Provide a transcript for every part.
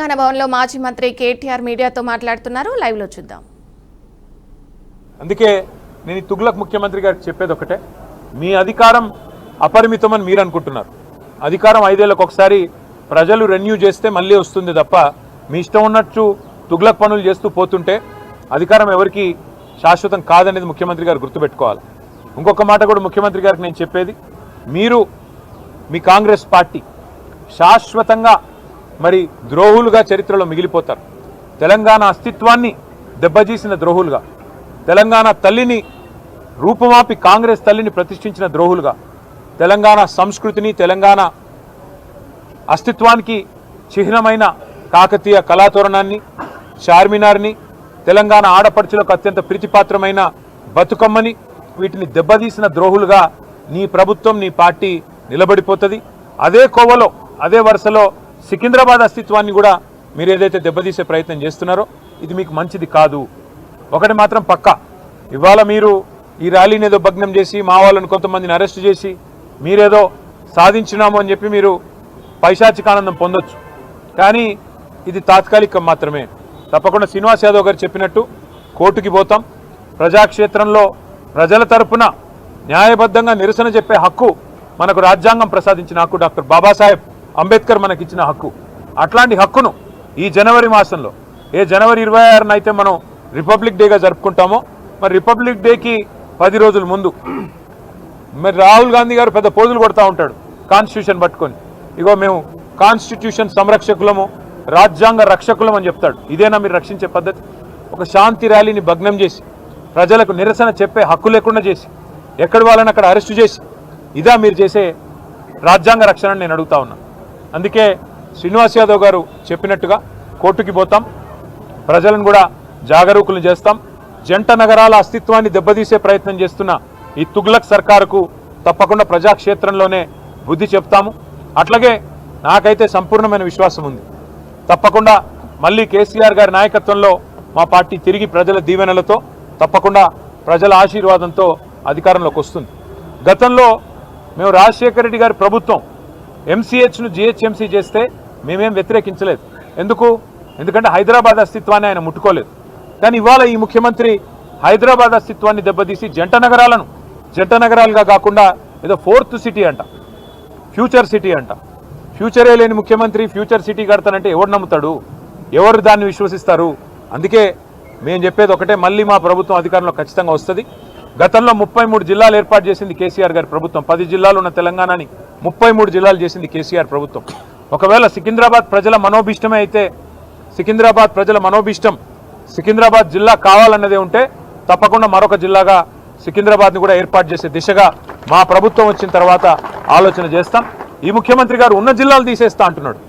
తెలంగాణ భవన్లో మాజీ మంత్రి కేటీఆర్ మీడియాతో మాట్లాడుతున్నారు. లైవ్ లో చూద్దాం. అందుకే నేను తుగ్లక్ ముఖ్యమంత్రి గారికి చెప్పేది ఒకటే, మీ అధికారం అపరిమితమని మీరు అనుకుంటున్నారు. అధికారం 5 ఏళ్లకు ఒకసారి ప్రజలు రెన్యూ చేస్తే మళ్ళీ వస్తుంది తప్ప మీ ఇష్టం ఉన్నట్టు తుగ్లక్ పనులు చేస్తూ పోతుంటే అధికారం ఎవరికి శాశ్వతం కాదనేది ముఖ్యమంత్రి గారు గుర్తుపెట్టుకోవాలి. ఇంకొక మాట కూడా ముఖ్యమంత్రి గారికి నేను చెప్పేది, మీరు మీ కాంగ్రెస్ పార్టీ శాశ్వతంగా మరి ద్రోహులుగా చరిత్రలో మిగిలిపోతారు. తెలంగాణ అస్తిత్వాన్ని దెబ్బతీసిన ద్రోహులుగా, తెలంగాణ తల్లిని రూపుమాపి కాంగ్రెస్ తల్లిని ప్రతిష్ఠించిన ద్రోహులుగా, తెలంగాణ సంస్కృతిని తెలంగాణ అస్తిత్వానికి చిహ్నమైన కాకతీయ కళాతోరణాన్ని, చార్మినార్ని, తెలంగాణ ఆడపడుచులకు అత్యంత ప్రీతిపాత్రమైన బతుకమ్మని, వీటిని దెబ్బతీసిన ద్రోహులుగా నీ ప్రభుత్వం నీ పార్టీ నిలబడిపోతుంది. అదే కోవలో అదే వరుసలో సికింద్రాబాద్ అస్తిత్వాన్ని కూడా మీరు ఏదైతే దెబ్బతీసే ప్రయత్నం చేస్తున్నారో ఇది మీకు మంచిది కాదు. ఒకటి మాత్రం పక్కా, ఇవాళ మీరు ఈ ర్యాలీని ఏదో భగ్నం చేసి మా వాళ్ళని కొంతమందిని అరెస్ట్ చేసి మీరేదో సాధించినాము అని చెప్పి మీరు పైశాచికానందం పొందొచ్చు, కానీ ఇది తాత్కాలికం మాత్రమే. తప్పకుండా శ్రీనివాస్ యాదవ్ గారు చెప్పినట్టు కోర్టుకి పోతాం. ప్రజాక్షేత్రంలో ప్రజల తరపున న్యాయబద్ధంగా నిరసన చెప్పే హక్కు మనకు రాజ్యాంగం ప్రసాదించిన హక్కు, డాక్టర్ బాబాసాహెబ్ అంబేద్కర్ మనకిచ్చిన హక్కు. అట్లాంటి హక్కును ఈ జనవరి మాసంలో, ఏ జనవరి 26న అయితే మనం రిపబ్లిక్ డేగా జరుపుకుంటామో, మరి రిపబ్లిక్ డేకి 10 రోజుల ముందు మరి రాహుల్ గాంధీ గారు పెద్ద పోజులు కొడతా ఉంటాడు కాన్స్టిట్యూషన్ పట్టుకొని, ఇగో మేము కాన్స్టిట్యూషన్ సంరక్షకులము, రాజ్యాంగ రక్షకులం అని చెప్తాడు. ఇదేనా మీరు రక్షించే పద్ధతి? ఒక శాంతి ర్యాలీని భగ్నం చేసి ప్రజలకు నిరసన చెప్పే హక్కు లేకుండా చేసి ఎక్కడి వాళ్ళని అక్కడ అరెస్టు చేసి ఇదా మీరు చేసే రాజ్యాంగ రక్షణ నేను అడుగుతా ఉన్నా. అందుకే శ్రీనివాస్ యాదవ్ గారు చెప్పినట్టుగా కోర్టుకి పోతాం, ప్రజలను కూడా జాగరూకులు చేస్తాం. జంట నగరాల అస్తిత్వాన్ని దెబ్బతీసే ప్రయత్నం చేస్తున్న ఈ తుగ్లక్ సర్కారుకు తప్పకుండా ప్రజాక్షేత్రంలోనే బుద్ధి చెప్తాము. అట్లాగే నాకైతే సంపూర్ణమైన విశ్వాసం ఉంది, తప్పకుండా మళ్ళీ కేసీఆర్ గారి నాయకత్వంలో మా పార్టీ తిరిగి ప్రజల దీవెనలతో తప్పకుండా ప్రజల ఆశీర్వాదంతో అధికారంలోకి వస్తుంది. గతంలో మేము రాజశేఖర రెడ్డి గారి ప్రభుత్వం ఎంసీహెచ్ను జిహెచ్ఎంసీ చేస్తే మేమేం వ్యతిరేకించలేదు. ఎందుకంటే హైదరాబాద్ అస్తిత్వాన్ని ఆయన ముట్టుకోలేదు. కానీ ఇవాళ ఈ ముఖ్యమంత్రి హైదరాబాద్ అస్తిత్వాన్ని దెబ్బతీసి జంట నగరాలుగా కాకుండా ఏదో 4th సిటీ అంట, ఫ్యూచర్ సిటీ అంట. ఫ్యూచరే లేని ముఖ్యమంత్రి ఫ్యూచర్ సిటీ కడతానంటే ఎవరు నమ్ముతాడు? ఎవరు దాన్ని విశ్వసిస్తారు? అందుకే మేము చెప్పేది ఒకటే, మళ్ళీ మా ప్రభుత్వం అధికారంలో ఖచ్చితంగా వస్తుంది. గతంలో 33 జిల్లాలు ఏర్పాటు చేసింది కేసీఆర్ గారి ప్రభుత్వం. 10 జిల్లాలు ఉన్న తెలంగాణని 33 జిల్లాలు చేసింది కేసీఆర్ ప్రభుత్వం. ఒకవేళ సికింద్రాబాద్ ప్రజల మనోభిష్టమే అయితే, సికింద్రాబాద్ ప్రజల మనోభిష్టం సికింద్రాబాద్ జిల్లా కావాలన్నదే ఉంటే తప్పకుండా మరొక జిల్లాగా సికింద్రాబాద్ని కూడా ఏర్పాటు చేసే దిశగా మా ప్రభుత్వం వచ్చిన తర్వాత ఆలోచన చేస్తాం. ఈ ముఖ్యమంత్రి గారు ఉన్న జిల్లాలు తీసేస్తా అంటున్నాడు.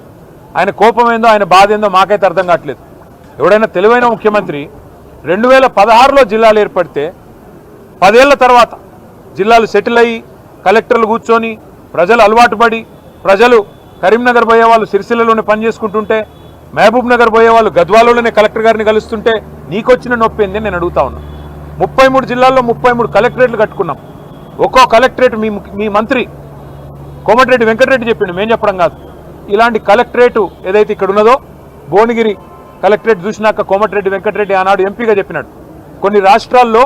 ఆయన కోపం ఏందో ఆయన బాధ ఏందో మాకైతే అర్థం కావట్లేదు. ఎవడైనా తెలివైన ముఖ్యమంత్రి 2016లో జిల్లాలు ఏర్పడితే 10 ఏళ్ల తర్వాత జిల్లాలు సెటిల్ అయ్యి కలెక్టర్లు కూర్చొని ప్రజలు అలవాటు పడి, ప్రజలు కరీంనగర్ పోయే వాళ్ళు సిరిసిల్లలోనే పనిచేసుకుంటుంటే, మహబూబ్ నగర్ పోయే వాళ్ళు గద్వాలలోనే కలెక్టర్ గారిని కలుస్తుంటే నీకొచ్చిన నొప్పి ఏంది నేను అడుగుతా ఉన్నా. 33 జిల్లాల్లో 33 కలెక్టరేట్లు కట్టుకున్నాం. ఒక్కో కలెక్టరేట్ మీ మంత్రి కోమటిరెడ్డి వెంకటరెడ్డి చెప్పిండు, మేము చెప్పడం కాదు. ఇలాంటి కలెక్టరేటు ఏదైతే ఇక్కడ ఉన్నదో, భువనగిరి కలెక్టరేట్ చూసినాక కోమటిరెడ్డి వెంకటరెడ్డి ఆనాడు ఎంపీగా చెప్పినాడు, కొన్ని రాష్ట్రాల్లో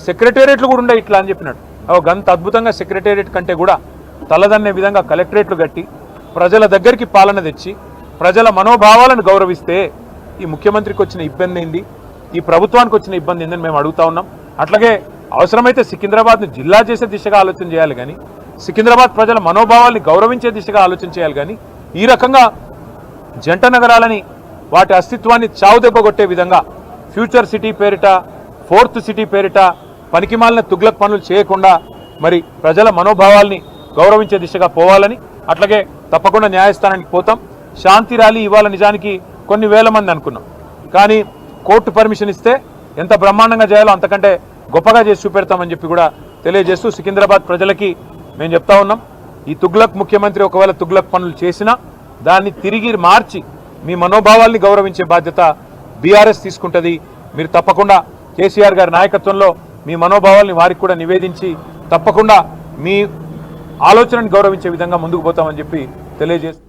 సెక్రటేరియట్లు కూడా ఉండే ఇట్లా అని చెప్పినాడు. గంత అద్భుతంగా సెక్రటేరియట్ కంటే కూడా తలదన్నే విధంగా కలెక్టరేట్లు కట్టి ప్రజల దగ్గరికి పాలన తెచ్చి ప్రజల మనోభావాలను గౌరవిస్తే ఈ ముఖ్యమంత్రికి వచ్చిన ఇబ్బంది ఏంది, ఈ ప్రభుత్వానికి వచ్చిన ఇబ్బంది ఏందని మేము అడుగుతా ఉన్నాం. అట్లాగే అవసరమైతే సికింద్రాబాద్ను జిల్లా చేసే దిశగా ఆలోచన చేయాలి, కానీ సికింద్రాబాద్ ప్రజల మనోభావాల్ని గౌరవించే దిశగా ఆలోచన చేయాలి. కానీ ఈ రకంగా జంట నగరాలని వాటి అస్తిత్వాన్ని చావుదెబ్బగొట్టే విధంగా ఫ్యూచర్ సిటీ పేరిట 4th సిటీ పేరిట పనికిమాలిన తుగ్లక్ పనులు చేయకుండా మరి ప్రజల మనోభావాల్ని గౌరవించే దిశగా పోవాలని, అట్లాగే తప్పకుండా న్యాయస్థానానికి పోతాం. శాంతి ర్యాలీ ఇవాళ నిజానికి కొన్ని వేల మంది అనుకున్నాం, కానీ కోర్టు పర్మిషన్ ఇస్తే ఎంత బ్రహ్మాండంగా చేయాలో అంతకంటే గొప్పగా చేసి చూపెడతామని చెప్పి కూడా తెలియజేస్తూ సికింద్రాబాద్ ప్రజలకి మేము చెప్తా ఉన్నాం, ఈ తుగ్లక్ ముఖ్యమంత్రి ఒకవేళ తుగ్లక్ పనులు చేసినా దాన్ని తిరిగి మార్చి మీ మనోభావాల్ని గౌరవించే బాధ్యత బీఆర్ఎస్ తీసుకుంటుంది. మీరు తప్పకుండా కేసీఆర్ గారి నాయకత్వంలో మీ మనోభావాల్ని వారికి కూడా నివేదించి తప్పకుండా మీ ఆలోచనను గౌరవించే విధంగా ముందుకు పోతామని చెప్పి తెలియజేస్తాం.